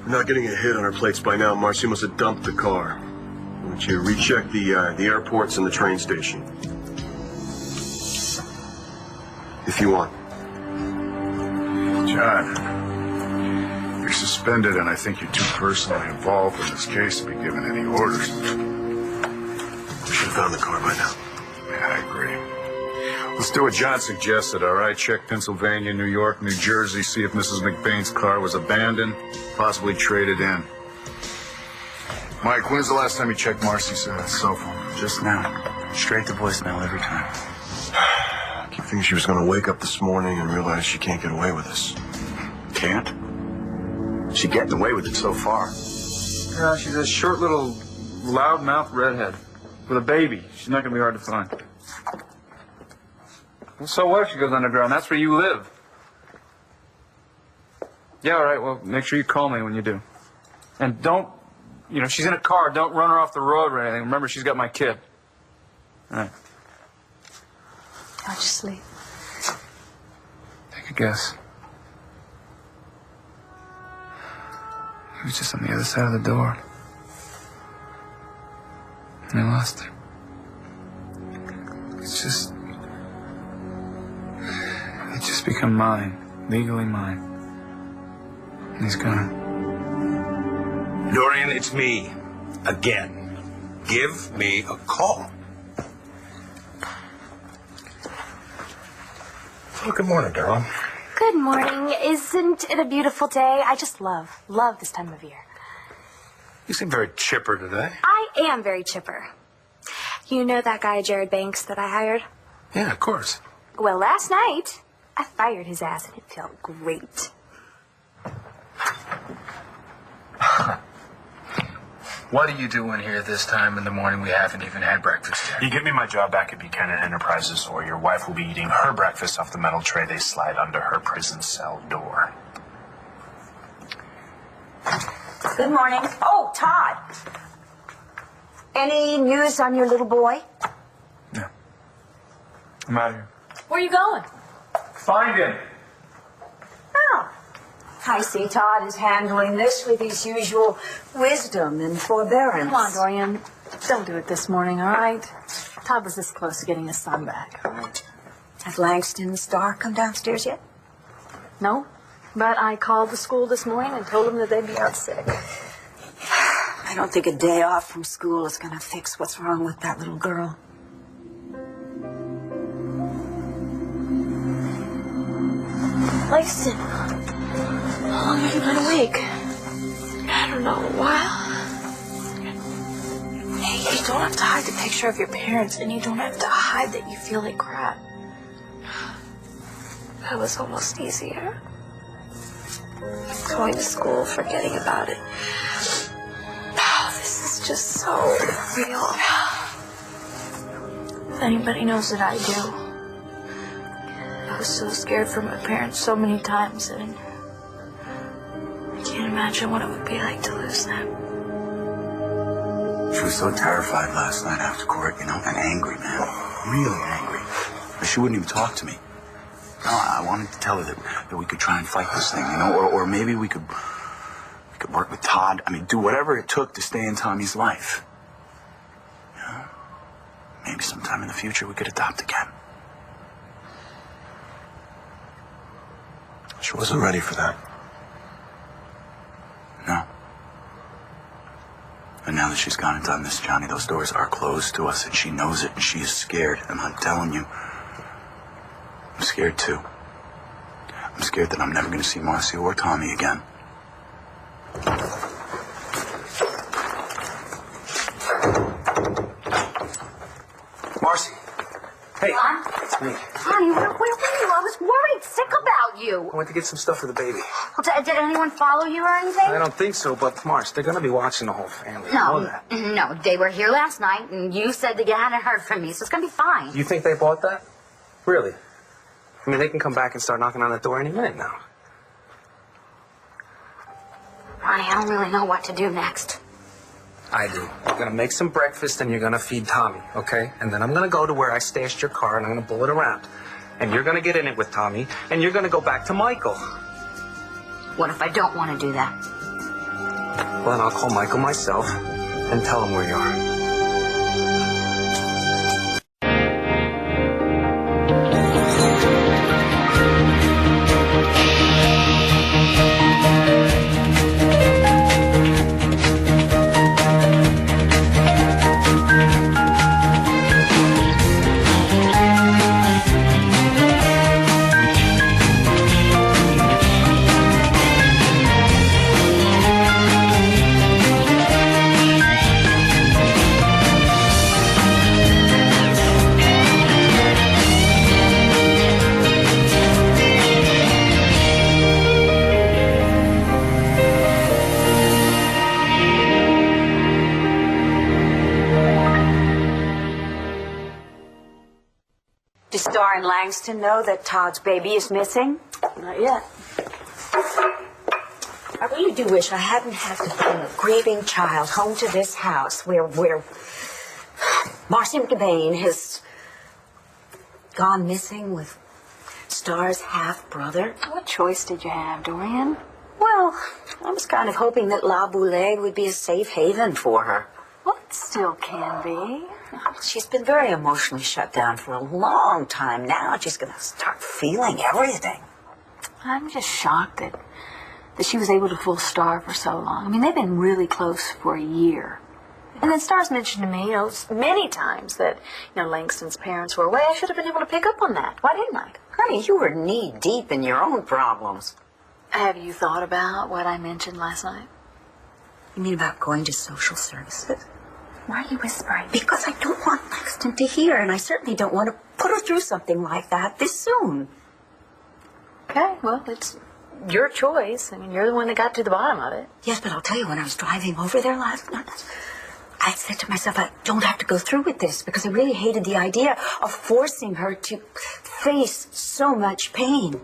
We're not getting a hit on our plates by now. Marcie must have dumped the car. I want you to recheck the airports and the train station. If you want. John, you're suspended, and I think you're too personally involved in this case to be given any orders. We should have found the car by now. Yeah, I agree. Let's do what John suggested, all right? Check Pennsylvania, New York, New Jersey, see if Mrs. McBain's car was abandoned, possibly traded in. Mike, when's the last time you checked Marcie's cell phone? Just now. Straight to voicemail every time. I keep thinking she was going to wake up this morning and realize she can't get away with this. Can't? She's getting away with it so far. Yeah, she's a short little loudmouth redhead with a baby. She's not going to be hard to find. Well, so what if she goes underground? That's where you live. Yeah, all right. Well, make sure you call me when you do. And don't, you know, she's in a car. Don't run her off the road or anything. Remember, she's got my kid. All right. How'd you sleep? Take a guess. He was just on the other side of the door. And I lost her. It's just become mine. Legally mine. And he's gone. Dorian, it's me. Again. Give me a call. Oh, good morning, darling. Good morning. Isn't it a beautiful day? I just love this time of year. You seem very chipper today. I am very chipper. You know that guy, Jared Banks, that I hired? Yeah, of course. Well, last night, I fired his ass, and it felt great. What are you doing here this time in the morning? We haven't even had breakfast yet. You give me my job back at Buchanan Enterprises, or your wife will be eating her breakfast off the metal tray they slide under her prison cell door. Good morning. Oh, Todd. Any news on your little boy? Yeah. I'm out of here. Where are you going? Find him. Oh. I see Todd is handling this with his usual wisdom and forbearance. Come on, Dorian. Don't do it this morning, all right? Todd was this close to getting his son back, all right? Has Langston's star come downstairs yet? No, but I called the school this morning and told them that they'd be out sick. I don't think a day off from school is going to fix what's wrong with that little girl. Langston, how long have you been awake? I don't know, a while. Hey, you don't have to hide the picture of your parents, and you don't have to hide that you feel like crap. That was almost easier. Going to school, forgetting about it. Oh, this is just so real. If anybody knows that I do. I was so scared for my parents so many times, and I can't imagine what it would be like to lose them. She was so terrified last night after court, you know, and angry, man. Really angry. But she wouldn't even talk to me. No, I wanted to tell her that we could try and fight this thing, you know, or maybe we could work with Todd. I mean, do whatever it took to stay in Tommy's life. You know? Maybe sometime in the future we could adopt again. She wasn't ready for that. No. And now that she's gone and done this, Johnny, those doors are closed to us, and she knows it, and she is scared. And I'm telling you, I'm scared too. I'm scared that I'm never going to see Marcie or Tommy again. Marcie. Hey. John? It's me. Honey, where were you? I was worried sick about you. I went to get some stuff for the baby. Well, did anyone follow you or anything? I don't think so, but Marce, they're going to be watching the whole family. I know that. No, they were here last night, and you said that you hadn't heard from me, so it's going to be fine. You think they bought that? Really? I mean, they can come back and start knocking on the door any minute now. Ronnie, I don't really know what to do next. I do. You're going to make some breakfast, and you're going to feed Tommy, okay? And then I'm going to go to where I stashed your car, and I'm going to pull it around. And you're going to get in it with Tommy, and you're going to go back to Michael. What if I don't want to do that? Well, then I'll call Michael myself and tell him where you are. Does Star and Langston know that Todd's baby is missing? Not yet. I really do wish I hadn't had to bring a grieving child home to this house where Marcie McBain has gone missing with Star's half-brother. What choice did you have, Dorian? Well, I was kind of hoping that La Boulette would be a safe haven for her. Well, it still can be. She's been very emotionally shut down for a long time now. She's going to start feeling everything. I'm just shocked that she was able to fool Star for so long. I mean, they've been really close for a year. And then Star's mentioned to me, many times that, Langston's parents were away. I should have been able to pick up on that. Why didn't I? Honey, you were knee-deep in your own problems. Have you thought about what I mentioned last night? You mean about going to social services? Why are you whispering? Because I don't want Langston to hear, and I certainly don't want to put her through something like that this soon. Okay, well, it's your choice. I mean, you're the one that got to the bottom of it. Yes, but I'll tell you, when I was driving over there last night, I said to myself, I don't have to go through with this, because I really hated the idea of forcing her to face so much pain.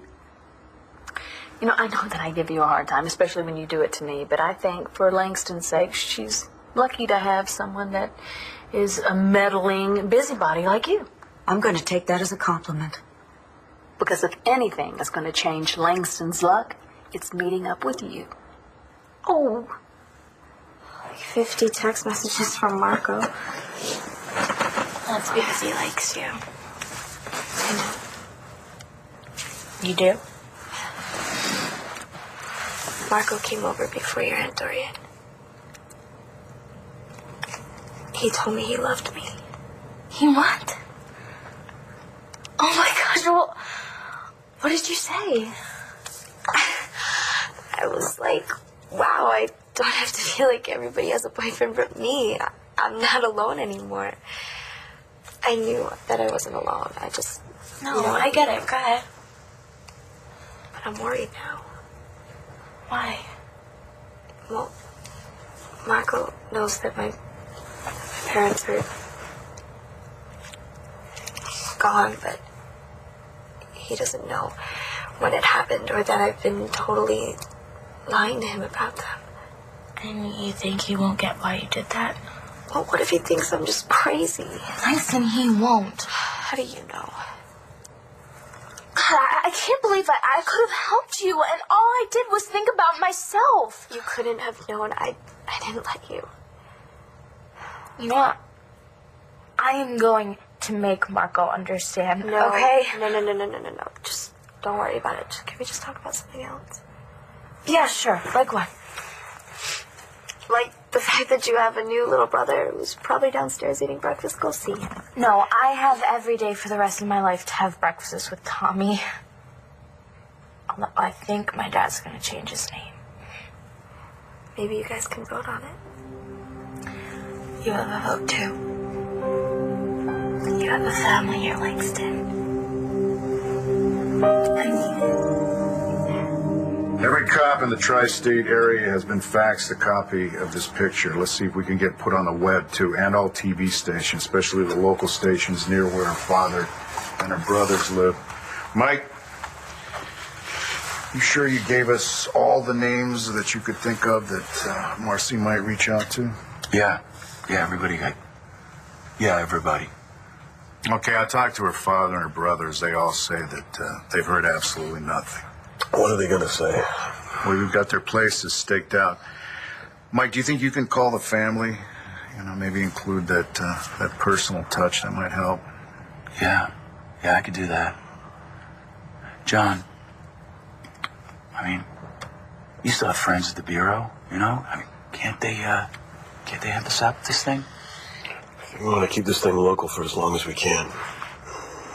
I know that I give you a hard time, especially when you do it to me, but I think for Langston's sake, she's lucky to have someone that is a meddling busybody like you. I'm going to take that as a compliment. Because if anything is going to change Langston's luck, it's meeting up with you. Oh. 50 text messages from Marco. That's because he likes you. You do? Marco came over before your Aunt Dorian. He told me he loved me. He what? Oh my gosh, well, what did you say? I was like, wow, I don't have to feel like everybody has a boyfriend but me. I'm not alone anymore. I knew that I wasn't alone. I just... No, I get it. Go ahead. But I'm worried now. Why? Well, Marco knows that my parents are gone, but he doesn't know when it happened or that I've been totally lying to him about them. And you think he won't get why you did that? Well, what if he thinks I'm just crazy? Langston, he won't. How do you know? God, I can't believe I could have helped you, and all I did was think about myself. You couldn't have known. I didn't let you. You know what? I am going to make Marco understand, No, okay? No. Just don't worry about it. Can we just talk about something else? Yeah, sure. Like what? Like the fact that you have a new little brother who's probably downstairs eating breakfast. Go see him. No, I have every day for the rest of my life to have breakfast with Tommy. Although I think my dad's going to change his name. Maybe you guys can vote on it. You have a vote, too. You have a family here, Langston. I mean it. Every cop in the tri-state area has been faxed a copy of this picture. Let's see if we can get put on the web, too, and all TV stations, especially the local stations near where her father and her brothers live. Mike, you sure you gave us all the names that you could think of that Marcie might reach out to? Yeah, everybody. Everybody. Okay, I talked to her father and her brothers. They all say that they've heard absolutely nothing. What are they going to say? Well, we've got their places staked out. Mike, do you think you can call the family? You know, maybe include that personal touch that might help. Yeah, I could do that. John, I mean, you still have friends at the Bureau, you know? I mean, can't they help us out with this thing? We want to keep this thing local for as long as we can.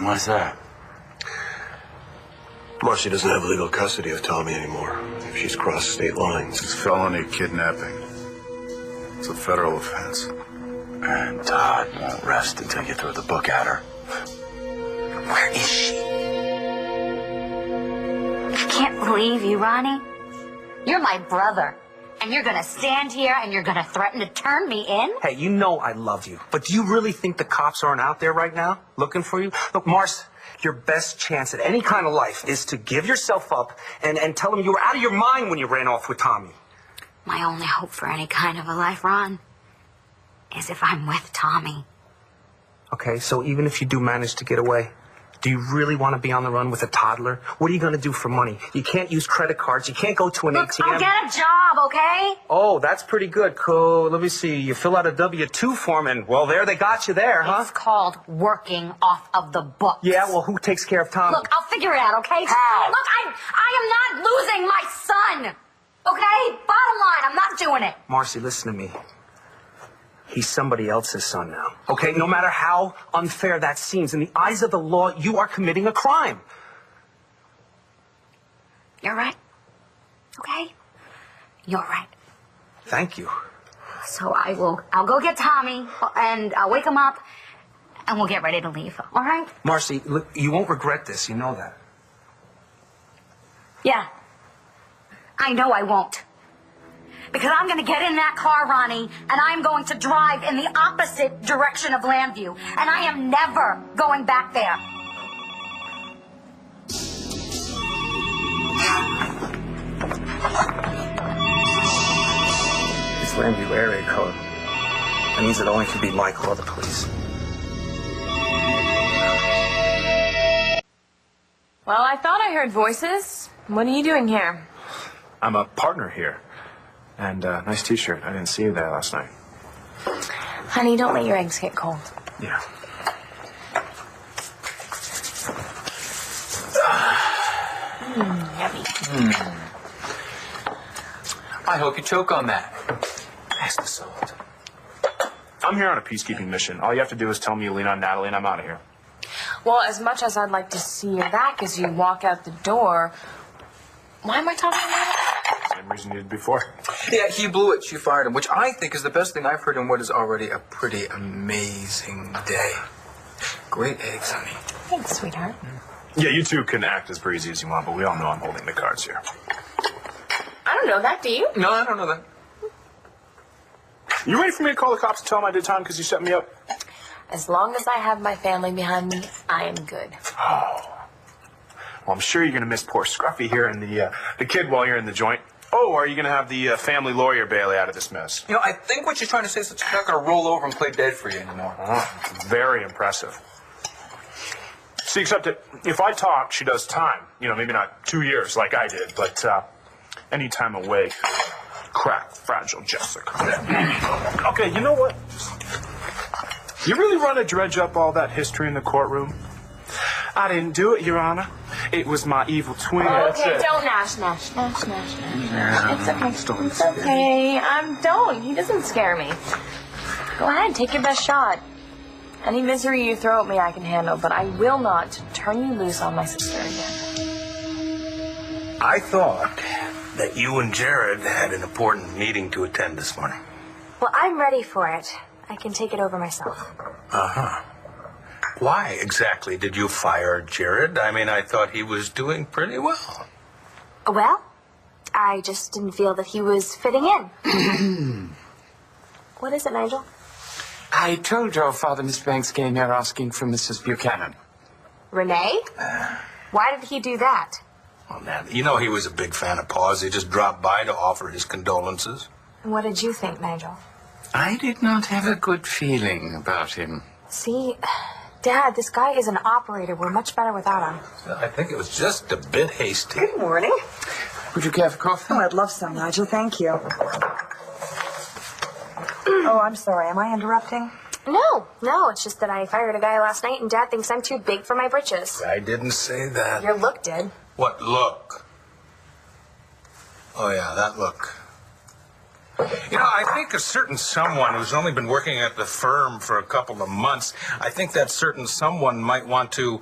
Why's that? Marcie doesn't have legal custody of Tommy anymore. If she's crossed state lines. It's felony kidnapping. It's a federal offense. And Todd won't rest until you throw the book at her. Where is she? I can't believe you, Ronnie. You're my brother. And you're gonna stand here and you're gonna threaten to turn me in? Hey, you know I love you. But do you really think the cops aren't out there right now looking for you? Look, Marcie, your best chance at any kind of life is to give yourself up and tell them you were out of your mind when you ran off with Tommy. My only hope for any kind of a life, Ron, is if I'm with Tommy. Okay, so even if you do manage to get away, do you really want to be on the run with a toddler? What are you going to do for money? You can't use credit cards. You can't go to an ATM. I'll get a job, okay? Oh, that's pretty good. Cool. Let me see. You fill out a W-2 form and, well, there, they got you there, huh? It's called working off of the books. Yeah, well, who takes care of Tommy? Look, I'll figure it out, okay? How? Look, I am not losing my son, okay? Bottom line, I'm not doing it. Marcie, listen to me. He's somebody else's son now, okay? No matter how unfair that seems, in the eyes of the law, you are committing a crime. You're right, okay? You're right. Thank you. So I'll go get Tommy, and I'll wake him up, and we'll get ready to leave, all right? Marcie, look, you won't regret this, you know that. Yeah, I know I won't. Because I'm going to get in that car, Ronnie, and I'm going to drive in the opposite direction of Landview. And I am never going back there. It's Landview area code. That means it only can be Michael or the police. Well, I thought I heard voices. What are you doing here? I'm a partner here. And nice t-shirt. I didn't see you there last night. Honey, don't let your eggs get cold. Yeah. Yummy. I hope you choke on that. Pass the salt. I'm here on a peacekeeping mission. All you have to do is tell me you lean on Natalie and I'm out of here. Well, as much as I'd like to see your back as you walk out the door, why am I talking about it? Same reason you did before. Yeah, he blew it. She fired him, which I think is the best thing I've heard in what is already a pretty amazing day. Great eggs, honey. Thanks, sweetheart. Yeah, you two can act as breezy as you want, but we all know I'm holding the cards here. I don't know that, do you? No, I don't know that. You ready for me to call the cops and tell them I did time because you set me up? As long as I have my family behind me, I am good. Oh. Well, I'm sure you're going to miss poor Scruffy here and the kid while you're in the joint. Oh, are you going to have the family lawyer bail out of this mess? You know, I think what you're trying to say is that she's not going to roll over and play dead for you anymore. Oh, very impressive. See, except that if I talk, she does time. You know, maybe not 2 years like I did, but any time away. Crack, fragile Jessica. Okay, you know what? You really want to dredge up all that history in the courtroom? I didn't do it, Your Honor. It was my evil twin. Okay, don't nash. It's okay. It's okay. Don't. He doesn't scare me. Go ahead, take your best shot. Any misery you throw at me, I can handle, but I will not turn you loose on my sister again. I thought that you and Jared had an important meeting to attend this morning. Well, I'm ready for it. I can take it over myself. Uh-huh. Why exactly did you fire Jared? I mean, I thought he was doing pretty well. Well, I just didn't feel that he was fitting in. What is it, Nigel? I told your father Miss Banks came here asking for Mrs. Buchanan. Renee? Why did he do that? Well, now, you know he was a big fan of Pa's. He just dropped by to offer his condolences. And what did you think, Nigel? I did not have a good feeling about him. See, Dad, this guy is an operator. We're much better without him. I think it was just a bit hasty. Good morning. Would you care for coffee? Oh, I'd love some, Nigel. Thank you. Oh, I'm sorry. Am I interrupting? No, it's just that I fired a guy last night and Dad thinks I'm too big for my britches. I didn't say that. Your look did. What look? Oh, yeah, that look. You know, I think a certain someone who's only been working at the firm for a couple of months, I think that certain someone might want to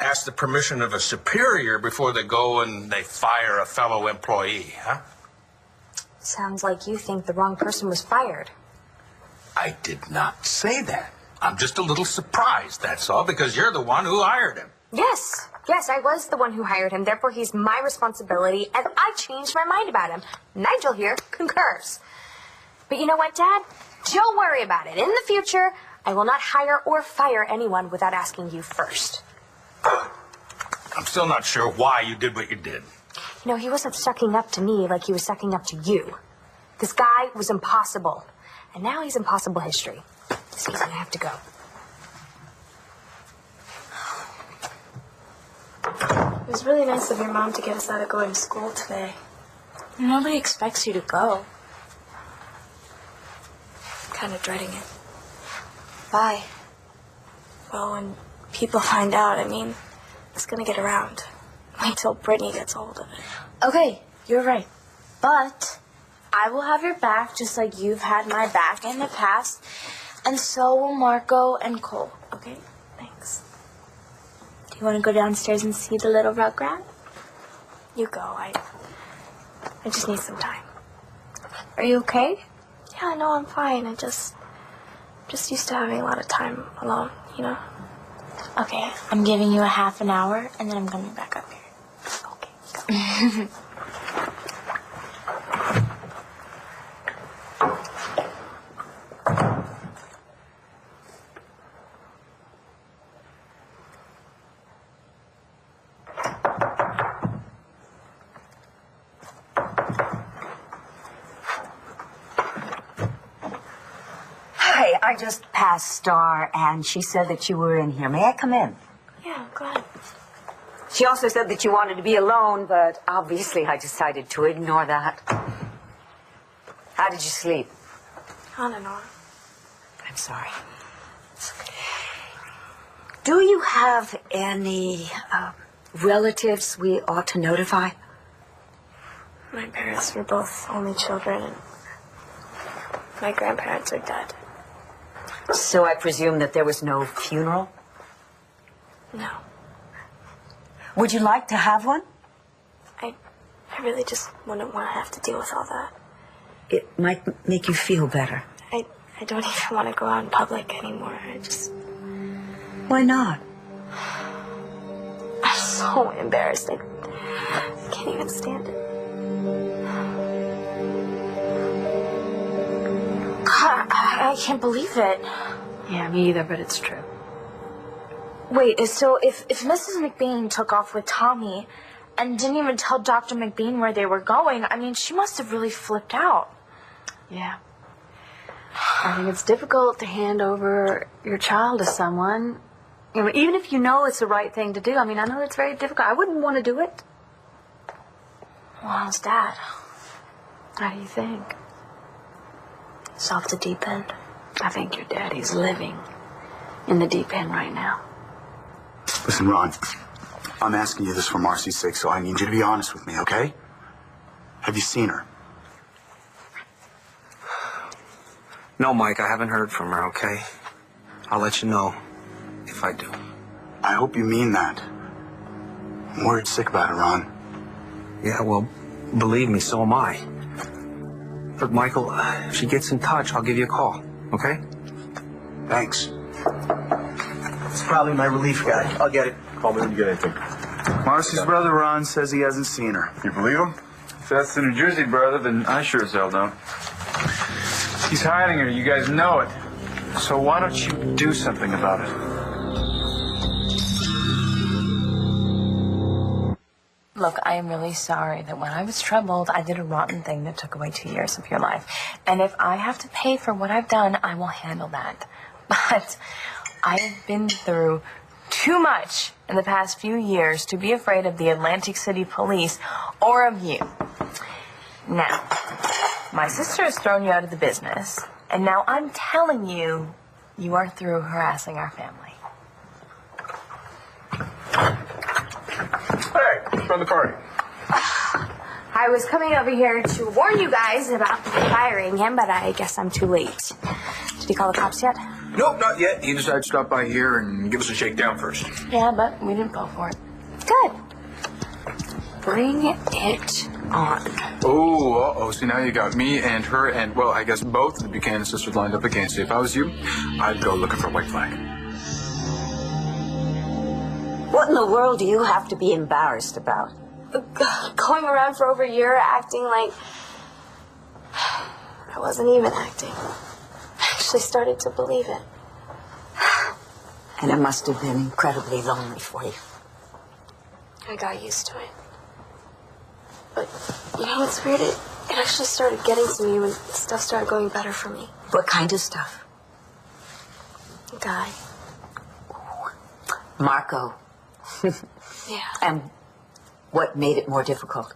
ask the permission of a superior before they go and they fire a fellow employee, huh? Sounds like you think the wrong person was fired. I did not say that. I'm just a little surprised, that's all, because you're the one who hired him. Yes, I was the one who hired him. Therefore, he's my responsibility, and I changed my mind about him. Nigel here concurs. But you know what, Dad? Don't worry about it. In the future, I will not hire or fire anyone without asking you first. I'm still not sure why you did what you did. You know, he wasn't sucking up to me like he was sucking up to you. This guy was impossible. And now he's impossible history. Excuse me, I have to go. It was really nice of your mom to get us out of going to school today. Nobody expects you to go. Kind of dreading it. Why? Well, when people find out, I mean, it's gonna get around. Wait till Brittany gets hold of it. Okay, you're right. But I will have your back just like you've had my back in the past. And so will Marco and Cole. Okay? Thanks. Do you want to go downstairs and see the little rugrat? You go. I just need some time. Are you okay? Yeah, no, I'm fine. I just used to having a lot of time alone, you know? Okay, I'm giving you a half an hour, and then I'm coming back up here. Okay, go. Hi, I just passed Star, and she said that you were in here. May I come in? Yeah, go ahead. She also said that you wanted to be alone, but obviously I decided to ignore that. How did you sleep? On and on. I'm sorry. Do you have any relatives we ought to notify? My parents were both only children, and my grandparents are dead. So I presume that there was no funeral? No. Would you like to have one? I really just wouldn't want to have to deal with all that. It might make you feel better. I don't even want to go out in public anymore. Why not? I'm so embarrassed. I can't even stand it. God, I can't believe it. Yeah, me either, but it's true. Wait, so if Mrs. McBean took off with Tommy and didn't even tell Dr. McBean where they were going, I mean, she must have really flipped out. Yeah. I think it's difficult to hand over your child to someone. You know, even if you know it's the right thing to do. I mean, I know it's very difficult. I wouldn't want to do it. Well, how's Dad? How do you think? He's off the deep end. I think your daddy's living in the deep end right now. Listen, Ron, I'm asking you this for Marcie's sake, so I need you to be honest with me, okay? Have you seen her? No, Mike, I haven't heard from her, okay? I'll let you know if I do. I hope you mean that. I'm worried sick about her, Ron. Yeah, well, believe me, so am I. Look, Michael, if she gets in touch, I'll give you a call, okay? Thanks. It's probably my relief guy. I'll get it. Call me when you get anything. Marcie's brother, Ron, says he hasn't seen her. You believe him? If that's the New Jersey brother, then I sure as hell don't. He's hiding her. You guys know it. So why don't you do something about it? Look, I am really sorry that when I was troubled, I did a rotten thing that took away 2 years of your life. And if I have to pay for what I've done, I will handle that. But I have been through too much in the past few years to be afraid of the Atlantic City Police or of you. Now, My sister has thrown you out of the business, and now I'm telling you, you are through harassing our family. Hey, from the party. I was coming over here to warn you guys about firing him, but I guess I'm too late. Did he call the cops yet? Nope, not yet. He decided to stop by here and give us a shakedown first. Yeah, but we didn't fall for it. Good. Bring it on. Oh, uh-oh. See, now you got me and her and, well, I guess both of the Buchanan sisters lined up against you. If I was you, I'd go looking for a white flag. What in the world do you have to be embarrassed about? Going around for over a year acting like I wasn't even acting. I actually started to believe it. And it must have been incredibly lonely for you. I got used to it. But, you know, it's weird. It actually started getting to me when stuff started going better for me. What kind of stuff? A guy. Marco. Yeah. And what made it more difficult?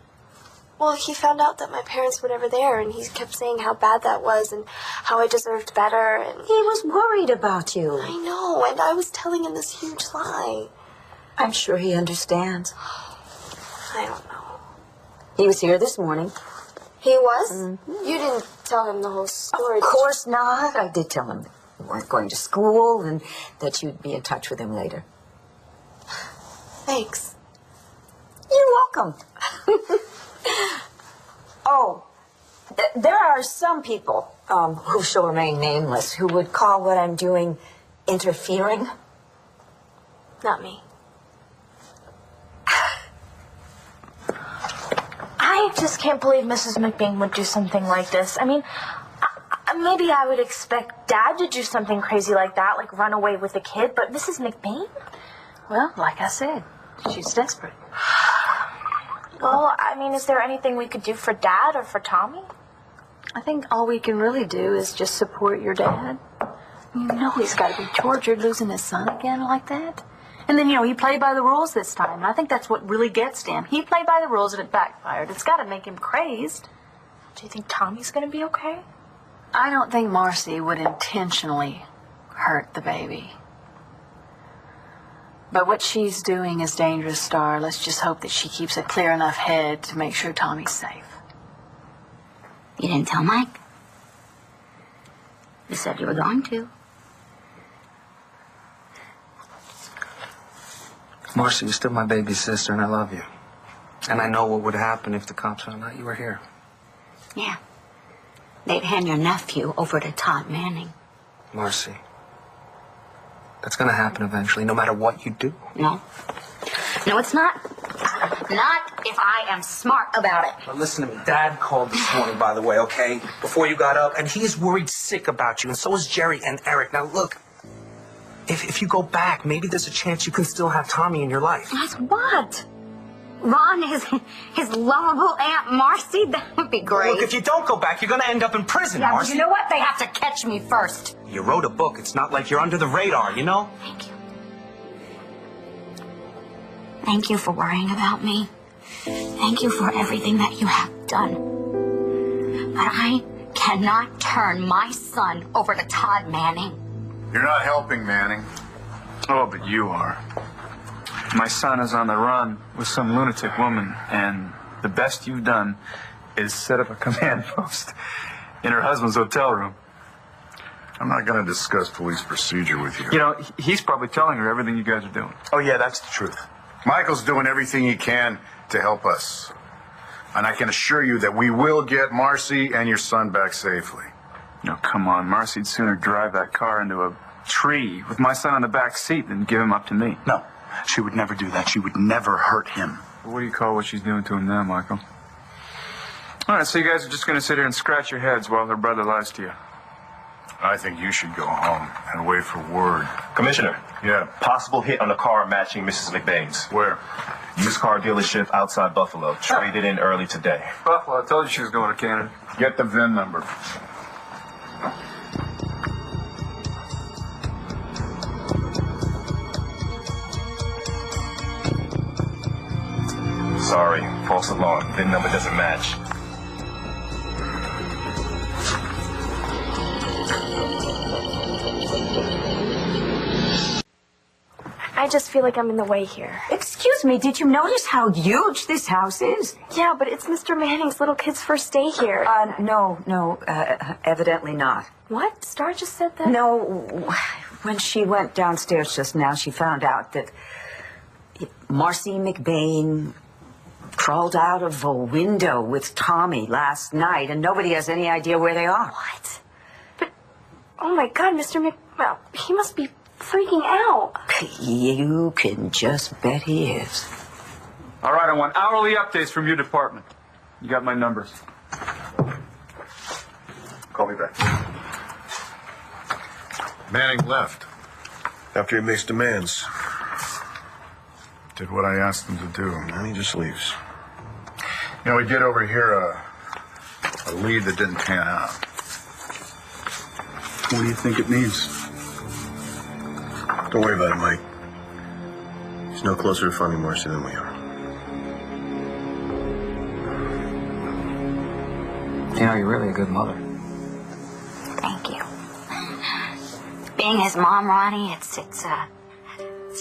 Well, he found out that my parents were never there, and he kept saying how bad that was and how I deserved better. And he was worried about you. I know, and I was telling him this huge lie. I'm sure he understands. I don't know. He was here this morning. He was? Mm-hmm. You didn't tell him the whole story. Of course not. I did tell him that you weren't going to school and that you'd be in touch with him later. Thanks. You're welcome. Oh, there are some people who shall remain nameless who would call what I'm doing interfering. Not me. I just can't believe Mrs. McBain would do something like this. I mean, maybe I would expect Dad to do something crazy like that, like run away with a kid, but Mrs. McBain? Well, like I said, she's desperate. Well, I mean, is there anything we could do for Dad or for Tommy? I think all we can really do is just support your dad. You know he's got to be tortured losing his son again like that. And then, you know, he played by the rules this time. And I think that's what really gets to him. He played by the rules and it backfired. It's got to make him crazed. Do you think Tommy's going to be okay? I don't think Marcie would intentionally hurt the baby. But what she's doing is dangerous, Star. Let's just hope that she keeps a clear enough head to make sure Tommy's safe. You didn't tell Mike? You said you were going to. Marcie, you're still my baby sister, and I love you. And I know what would happen if the cops found out you were here. Yeah. They'd hand your nephew over to Todd Manning. Marcie, that's gonna happen eventually, no matter what you do. No. No, it's not. Not if I am smart about it. Now listen to me. Dad called this morning, by the way, okay? Before you got up, and he is worried sick about you, and so is Jerry and Eric. Now look, if you go back, maybe there's a chance you can still have Tommy in your life. As what? Ron, his lovable Aunt Marcie? That would be great. Look, if you don't go back, you're gonna end up in prison, yeah, Marcie. but you know what? They have to catch me first. You wrote a book. It's not like you're under the radar, you know? Thank you. Thank you for worrying about me. Thank you for everything that you have done. But I cannot turn my son over to Todd Manning. You're not helping, Manning. Oh, but you are. My son is on the run with some lunatic woman, and the best you've done is set up a command post in her husband's hotel room. I'm not going to discuss police procedure with you. You know, he's probably telling her everything you guys are doing. Oh, yeah, that's the truth. Michael's doing everything he can to help us. And I can assure you that we will get Marcie and your son back safely. No, come on. Marcie'd sooner drive that car into a tree with my son in the back seat than give him up to me. No, she would never do that. She would never hurt him. What do you call what she's doing to him now, Michael? All right, so you guys are just going to sit here and scratch your heads while her brother lies to you. I think you should go home and wait for word. Commissioner. Yeah. Possible hit on a car matching Mrs. McBain's. Where? Used car dealership outside Buffalo. Traded in early today. Buffalo, I told you she was going to Canada. Get the VIN number. Sorry, false alarm. VIN number doesn't match. I just feel like I'm in the way here. Excuse me, did you notice how huge this house is? Yeah, but it's Mr. Manning's little kid's first day here. No, evidently not. What? Star just said that? No, when she went downstairs just now, she found out that Marcie McBain crawled out of a window with Tommy last night, and nobody has any idea where they are. What? But, oh my God, Mr. Well, he must be freaking out. You can just bet he is. All right, I want hourly updates from your department. You got my numbers. Call me back. Manning left. After he makes demands. Did what I asked him to do. And he just leaves. You know, we did overhear a lead that didn't pan out. What do you think it means? Don't worry about it, Mike. He's no closer to finding Marcie than we are. You know, you're really a good mother. Thank you. Being his mom, Ronnie, it's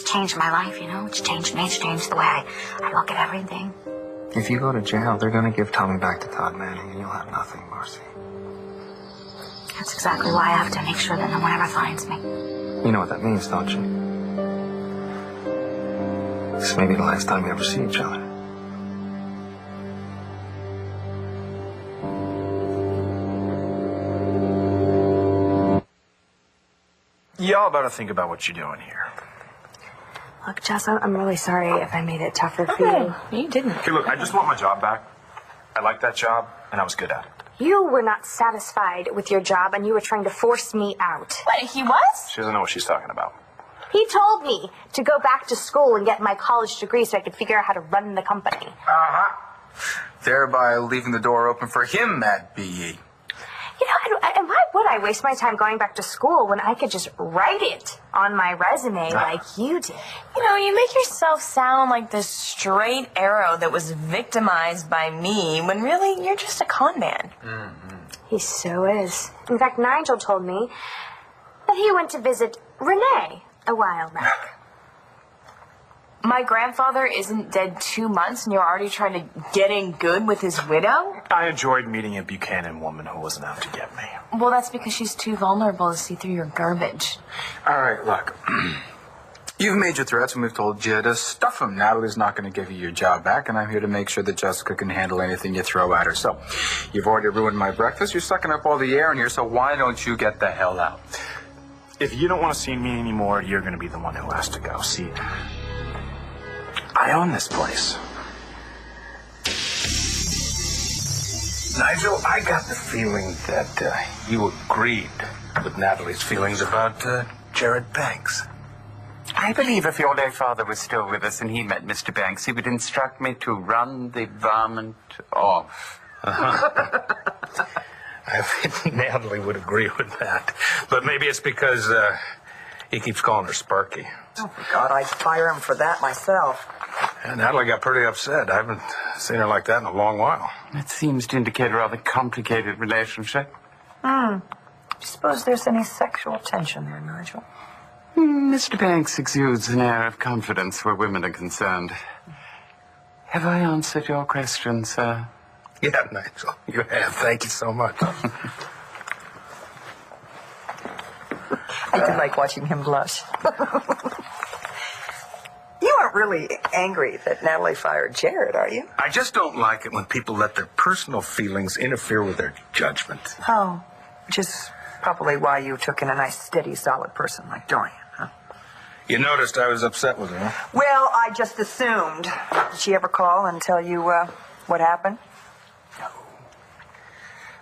changed my life, you know? It's changed me. It's changed the way I look at everything. If you go to jail, they're going to give Tommy back to Todd Manning, and you'll have nothing, Marcie. That's exactly why I have to make sure that no one ever finds me. You know what that means, don't you? This may be the last time we ever see each other. Y'all better think about what you're doing here. Look, Jess, I'm really sorry if I made it tougher for you. You didn't. Hey, look, I just want my job back. I like that job, and I was good at it. You were not satisfied with your job, and you were trying to force me out. What, he was? She doesn't know what she's talking about. He told me to go back to school and get my college degree so I could figure out how to run the company. Thereby leaving the door open for him at BE. You know, and why would I waste my time going back to school when I could just write it on my resume like you did? You know, you make yourself sound like this straight arrow that was victimized by me when really you're just a con man. Mm-hmm. He so is. In fact, Nigel told me that he went to visit Renee a while back. My grandfather isn't dead 2 months and you're already trying to get in good with his widow? I enjoyed meeting a Buchanan woman who wasn't out to get me. Well, that's because she's too vulnerable to see through your garbage. All right, look. You've made your threats, and we've told you to stuff them. Natalie's not going to give you your job back, and I'm here to make sure that Jessica can handle anything you throw at her. So, you've already ruined my breakfast. You're sucking up all the air in here, so why don't you get the hell out? If you don't want to see me anymore, you're going to be the one who has to go. See, I own this place. Nigel, I got the feeling that you agreed with Natalie's feelings about Jared Banks. I believe if your late father was still with us and he met Mr. Banks, he would instruct me to run the varmint off. I think Natalie would agree with that. But maybe it's because he keeps calling her Sparky. Oh, God, I'd fire him for that myself. And Natalie got pretty upset. I haven't seen her like that in a long while. It seems to indicate a rather complicated relationship. Do you suppose there's any sexual tension there, Nigel? Mr. Banks exudes an air of confidence where women are concerned. Have I answered your question, sir? Yeah, Nigel, you have. Thank you so much. I do like watching him blush. You aren't really angry that Natalie fired Jared, are you? I just don't like it when people let their personal feelings interfere with their judgment. Oh, which is probably why you took in a nice, steady, solid person like Dorian, huh? You noticed I was upset with her, huh? Well, I just assumed. Did she ever call and tell you what happened? No.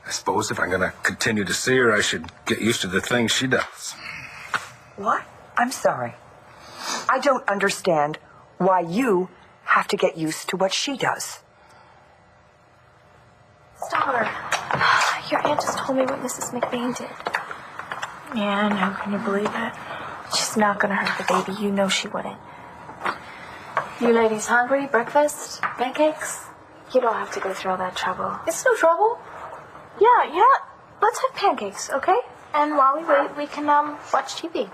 I suppose if I'm going to continue to see her, I should get used to the things she does. What? I'm sorry. I don't understand why you have to get used to what she does. Star, your aunt just told me what Mrs. McBain did. Yeah, I know. Can you believe it? She's not going to hurt the baby. You know she wouldn't. You ladies hungry? Breakfast? Pancakes? You don't have to go through all that trouble. It's no trouble. Yeah. Let's have pancakes, okay? And while we wait, we can, watch TV.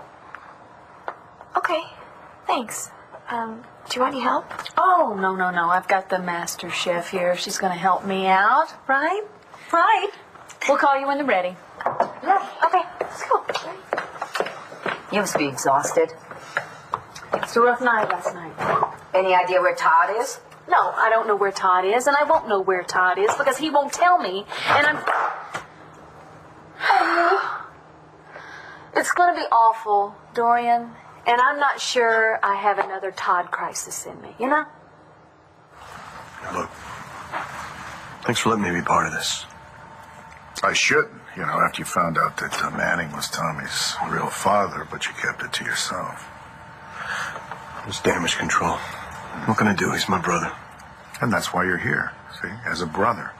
Okay. Thanks. Do you want any help? Oh, no. I've got the master chef here. She's going to help me out, right? Right. We'll call you when they're ready. Yeah, okay. Let's go. You must be exhausted. It's a rough night last night. Any idea where Todd is? No, I don't know where Todd is, and I won't know where Todd is because he won't tell me, and I'm... It's going to be awful, Dorian, and I'm not sure I have another Todd crisis in me, you know? Look, thanks for letting me be part of this. I shouldn't, after you found out that Manning was Tommy's real father, but you kept it to yourself. It's damage control. What can I do? He's my brother. And that's why you're here, see, as a brother.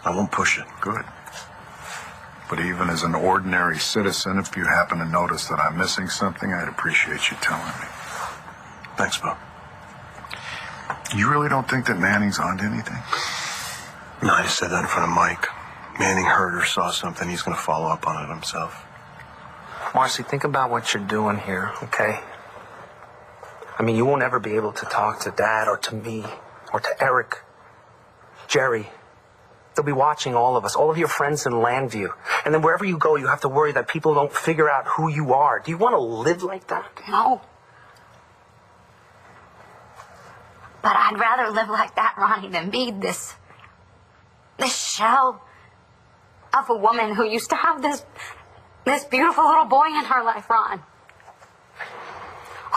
I won't push it. Good. But even as an ordinary citizen, if you happen to notice that I'm missing something, I'd appreciate you telling me. Thanks, Bo. You really don't think that Manning's onto anything? No, I just said that in front of Mike. Manning heard or saw something. He's going to follow up on it himself. Marcie, think about what you're doing here, okay? I mean, you won't ever be able to talk to Dad or to me or to Eric, Jerry. They'll be watching all of us, all of your friends in Landview. And then wherever you go, you have to worry that people don't figure out who you are. Do you want to live like that? No. But I'd rather live like that, Ronnie, than be this shell of a woman who used to have this beautiful little boy in her life, Ron.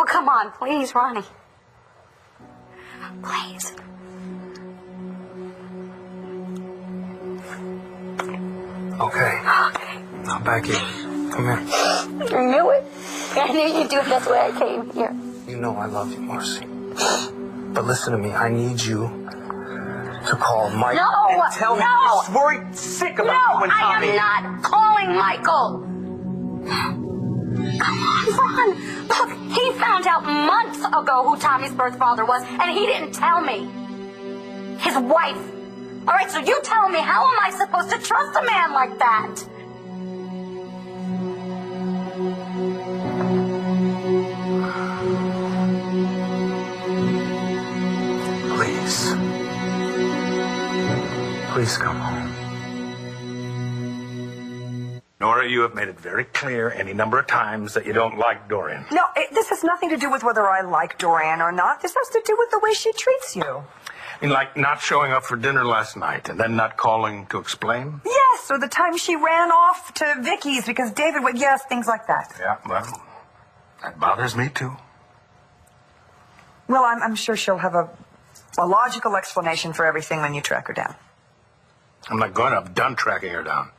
Oh, come on, please, Ronnie. Please. Okay. Now back in. Come here. I knew it. I knew you'd do it. That's why I came here. You know I love you, Marcie. But listen to me. I need you to call Mike and tell him he's worried sick about you and Tommy. I am not calling Michael. Come on, Ron. Look, he found out months ago who Tommy's birth father was, and he didn't tell me. His wife. All right, so you tell me, how am I supposed to trust a man like that? Please. Please come home. Nora, you have made it very clear any number of times that you don't like Dorian. No, this has nothing to do with whether I like Dorian or not. This has to do with the way she treats you. I mean, like not showing up for dinner last night and then not calling to explain? Yes, or the time she ran off to Vicky's because David would, yes, things like that. Yeah, well, that bothers me too. Well, I'm sure she'll have a logical explanation for everything when you track her down. I'm not going to. I'm done tracking her down.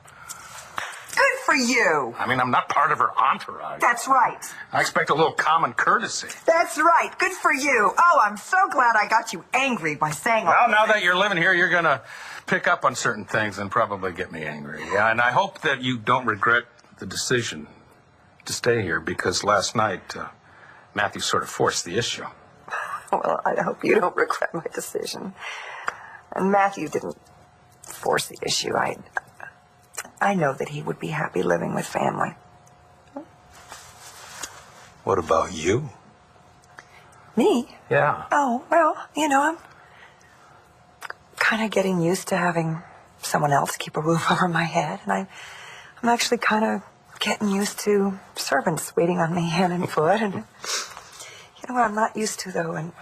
Good for you. I mean, I'm not part of her entourage. That's right. I expect a little common courtesy. That's right. Good for you. Oh, I'm so glad I got you angry by saying all Well, now that you're living here, you're going to pick up on certain things and probably get me angry. Yeah, and I hope that you don't regret the decision to stay here because last night, Matthew sort of forced the issue. Well, I hope you don't regret my decision. And Matthew didn't force the issue. I know that he would be happy living with family. What about you? Me? Yeah. Oh, well, I'm kind of getting used to having someone else keep a roof over my head. And I'm actually kind of getting used to servants waiting on me hand and foot. And you know what I'm not used to, though? And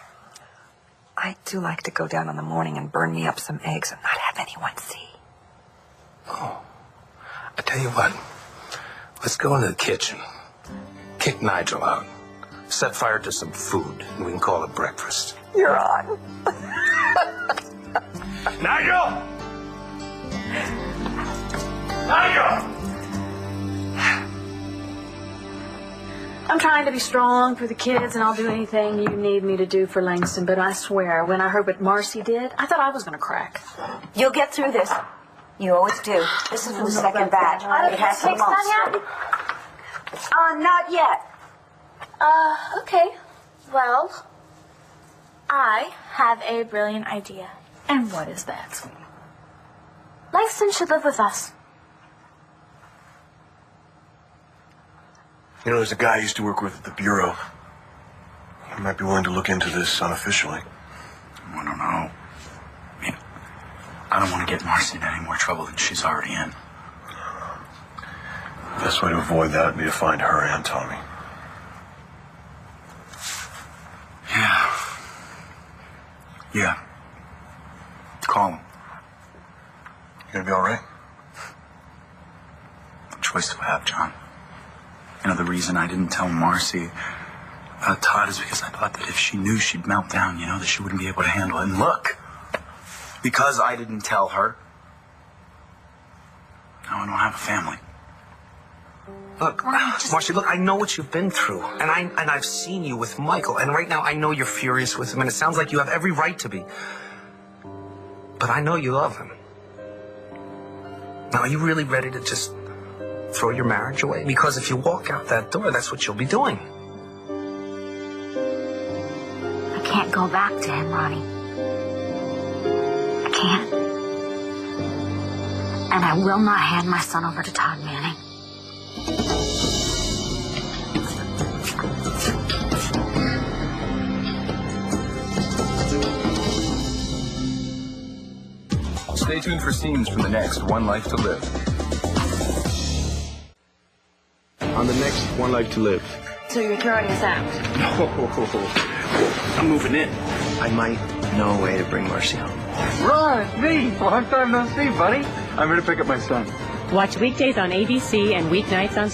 I do like to go down in the morning and burn me up some eggs and not have anyone see. Oh. I tell you what, let's go into the kitchen, kick Nigel out, set fire to some food, and we can call it breakfast. You're on. Nigel! Nigel! I'm trying to be strong for the kids, and I'll do anything you need me to do for Langston, but I swear, when I heard what Marcie did, I thought I was going to crack. You'll get through this. You always do. This is for the second batch. It has some lumps. Not yet. Okay. Well, I have a brilliant idea. And what is that? Langston should live with us. You know, there's a guy I used to work with at the Bureau. You might be willing to look into this unofficially. I don't know. I mean, I don't want to get Marcie in any more trouble than she's already in. The best way to avoid that would be to find her and Tommy. Yeah. Call him. You gonna be all right? What choice do I have, John? You know, the reason I didn't tell Marcie about Todd is because I thought that if she knew, she'd melt down, you know, that she wouldn't be able to handle it. And look, because I didn't tell her, now I don't have a family. Look, Marcie, look, I know what you've been through, and I've seen you with Michael, and right now I know you're furious with him, and it sounds like you have every right to be. But I know you love him. Now, are you really ready to just throw your marriage away? Because if you walk out that door, that's what you'll be doing. I can't go back to him, Ronnie. I can't. And I will not hand my son over to Todd Manning. Stay tuned for scenes from the next One Life to Live. On the next One Life to Live. So you're throwing us out? I'm moving in. I might know a way to bring Marcie home. Ron, it's me. Long time no see, buddy. I'm here to pick up my son. Watch weekdays on ABC and weeknights on